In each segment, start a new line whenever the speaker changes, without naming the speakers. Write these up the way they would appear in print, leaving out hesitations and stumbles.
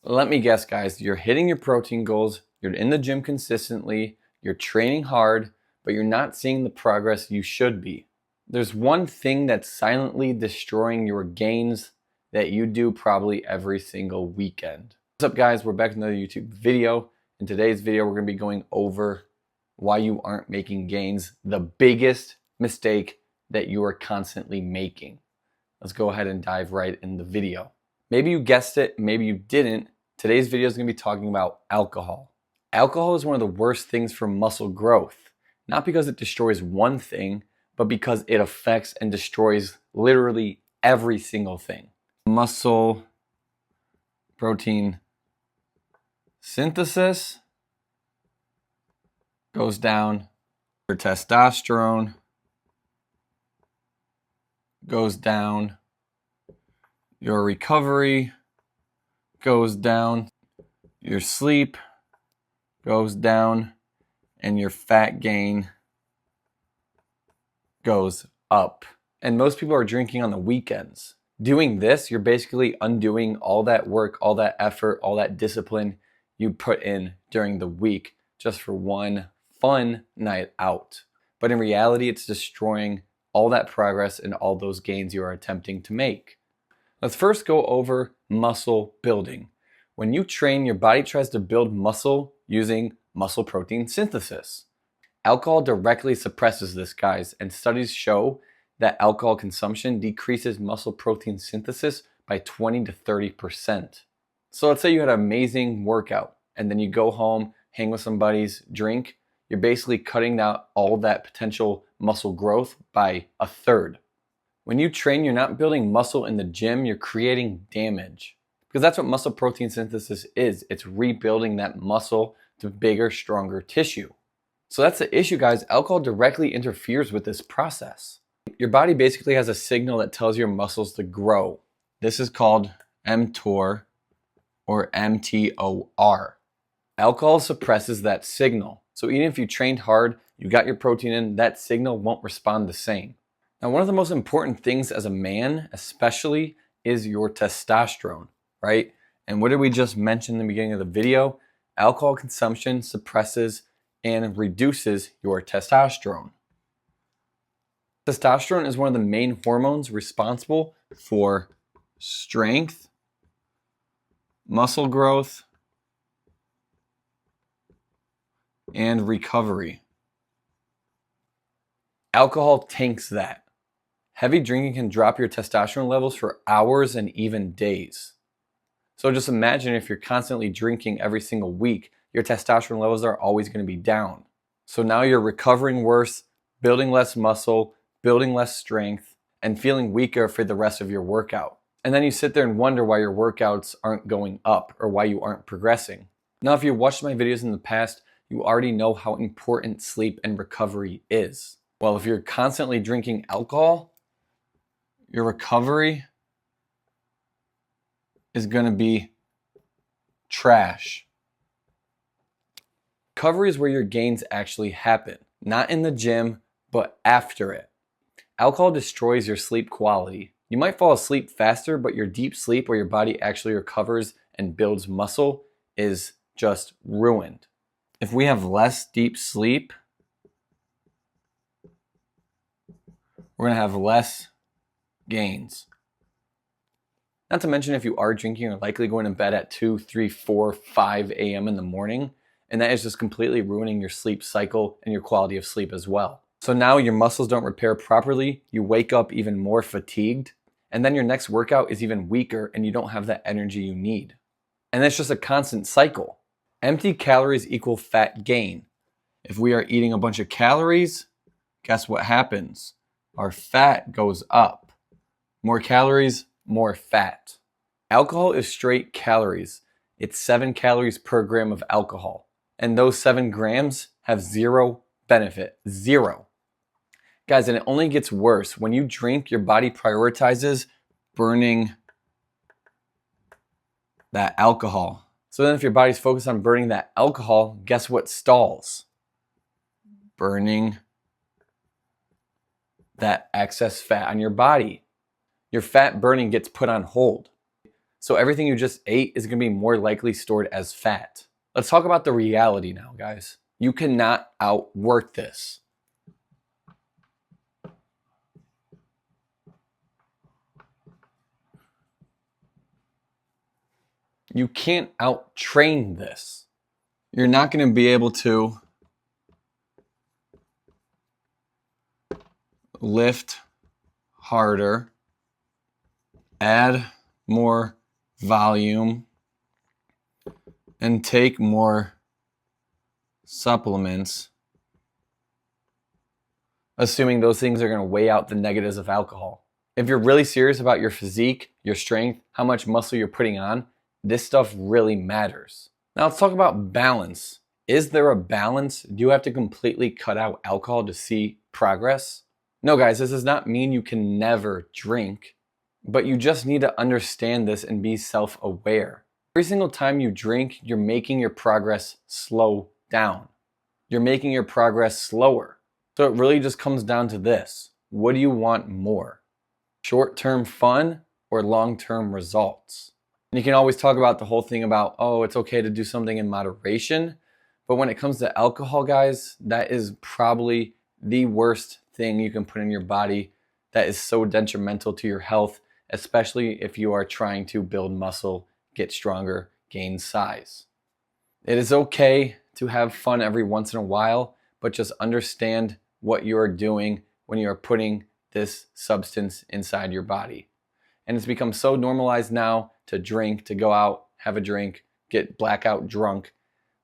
Let me guess, guys, you're hitting your protein goals, you're in the gym consistently, you're training hard, but you're not seeing the progress you should be. There's one thing that's silently destroying your gains that you do probably every single weekend. What's up, guys? We're back with another YouTube video. In today's video, we're going to be going over why you aren't making gains, the biggest mistake that you are constantly making. Let's go ahead and dive right in the video. Maybe you guessed it, maybe you didn't. Today's video is going to be talking about alcohol. Alcohol is one of the worst things for muscle growth, not because it destroys one thing, but because it affects and destroys literally every single thing. Muscle protein synthesis goes down, your testosterone goes down, your recovery goes down, your sleep goes down, and your fat gain goes up. And most people are drinking on the weekends. Doing this, you're basically undoing all that work, all that effort, all that discipline you put in during the week just for one fun night out. But in reality, it's destroying all that progress and all those gains you are attempting to make. Let's first go over muscle building. When you train, your body tries to build muscle using muscle protein synthesis. Alcohol directly suppresses this, guys, and studies show that alcohol consumption decreases muscle protein synthesis by 20 to 30%. So let's say you had an amazing workout and then you go home, hang with some buddies, drink. You're basically cutting out all that potential muscle growth by a third. When you train, you're not building muscle in the gym, you're creating damage. Because that's what muscle protein synthesis is. It's rebuilding that muscle to bigger, stronger tissue. So that's the issue, guys. Alcohol directly interferes with this process. Your body basically has a signal that tells your muscles to grow. This is called mTOR or mTOR. Alcohol suppresses that signal. So even if you trained hard, you got your protein in, that signal won't respond the same. Now, one of the most important things as a man, especially, is your testosterone, right? And what did we just mention in the beginning of the video? Alcohol consumption suppresses and reduces your testosterone. Testosterone is one of the main hormones responsible for strength, muscle growth, and recovery. Alcohol tanks that. Heavy drinking can drop your testosterone levels for hours and even days. So just imagine if you're constantly drinking every single week, your testosterone levels are always going to be down. So now you're recovering worse, building less muscle, building less strength, and feeling weaker for the rest of your workout. And then you sit there and wonder why your workouts aren't going up or why you aren't progressing. Now, if you watched my videos in the past, you already know how important sleep and recovery is. Well, if you're constantly drinking alcohol, your recovery is going to be trash. Recovery is where your gains actually happen, not in the gym, but after it. Alcohol destroys your sleep quality. You might fall asleep faster, but your deep sleep where your body actually recovers and builds muscle is just ruined. If we have less deep sleep, we're going to have less gains. Not to mention, if you are drinking, you're likely going to bed at 2, 3, 4, 5 a.m. in the morning, and that is just completely ruining your sleep cycle and your quality of sleep as well. So now your muscles don't repair properly, you wake up even more fatigued, and then your next workout is even weaker and you don't have that energy you need. And that's just a constant cycle. Empty calories equal fat gain. If we are eating a bunch of calories, guess what happens? Our fat goes up. More calories, more fat. Alcohol is straight calories. It's 7 calories per gram of alcohol. And those 7 grams have zero benefit. Zero. Guys, and it only gets worse. When you drink, your body prioritizes burning that alcohol. So then if your body's focused on burning that alcohol, guess what stalls? Burning that excess fat on your body. Your fat burning gets put on hold. So everything you just ate is going to be more likely stored as fat. Let's talk about the reality now, guys. You cannot outwork this. You can't out-train this. You're not going to be able to lift harder, add more volume, and take more supplements, assuming those things are going to weigh out the negatives of alcohol. If you're really serious about your physique, your strength, how much muscle you're putting on, this stuff really matters. Now let's talk about balance. Is there a balance? Do you have to completely cut out alcohol to see progress? No, guys, this does not mean you can never drink, but you just need to understand this and be self-aware. Every single time you drink, you're making your progress slow down. You're making your progress slower. So it really just comes down to this. What do you want more? Short-term fun or long-term results? And you can always talk about the whole thing about, oh, it's okay to do something in moderation. But when it comes to alcohol, guys, that is probably the worst thing you can put in your body that is so detrimental to your health, especially if you are trying to build muscle, get stronger, gain size. It is okay to have fun every once in a while, but just understand what you are doing when you are putting this substance inside your body. And it's become so normalized now to drink, to go out, have a drink, get blackout drunk.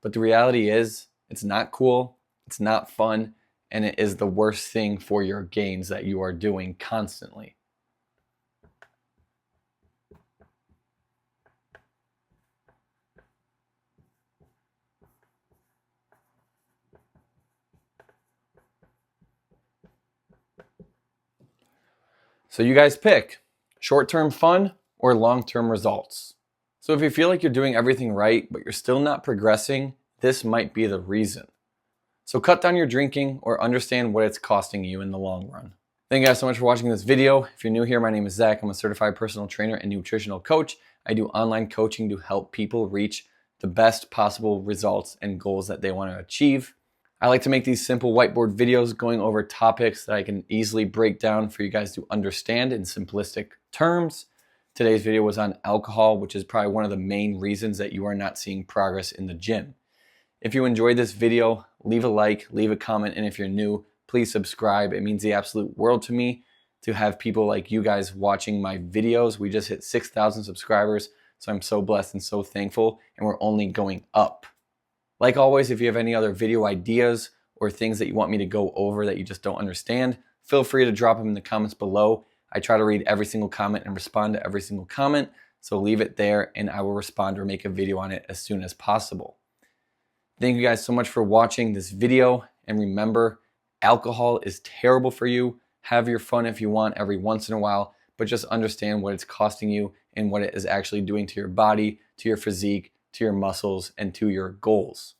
But the reality is, it's not cool, it's not fun, and it is the worst thing for your gains that you are doing constantly. So you guys pick short-term fun or long-term results. So if you feel like you're doing everything right, but you're still not progressing, this might be the reason. So cut down your drinking or understand what it's costing you in the long run. Thank you guys so much for watching this video. If you're new here, my name is Zach. I'm a certified personal trainer and nutritional coach. I do online coaching to help people reach the best possible results and goals that they want to achieve. I like to make these simple whiteboard videos going over topics that I can easily break down for you guys to understand in simplistic terms. Today's video was on alcohol, which is probably one of the main reasons that you are not seeing progress in the gym. If you enjoyed this video, leave a like, leave a comment, and if you're new, please subscribe. It means the absolute world to me to have people like you guys watching my videos. We just hit 6,000 subscribers, so I'm so blessed and so thankful, and we're only going up. Like always, if you have any other video ideas or things that you want me to go over that you just don't understand, feel free to drop them in the comments below. I try to read every single comment and respond to every single comment, so leave it there and I will respond or make a video on it as soon as possible. Thank you guys so much for watching this video, and remember, alcohol is terrible for you. Have your fun if you want every once in a while, but just understand what it's costing you and what it is actually doing to your body, to your physique, to your muscles, and to your goals.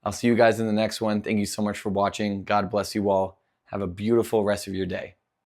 I'll see you guys in the next one. Thank you so much for watching. God bless you all. Have a beautiful rest of your day.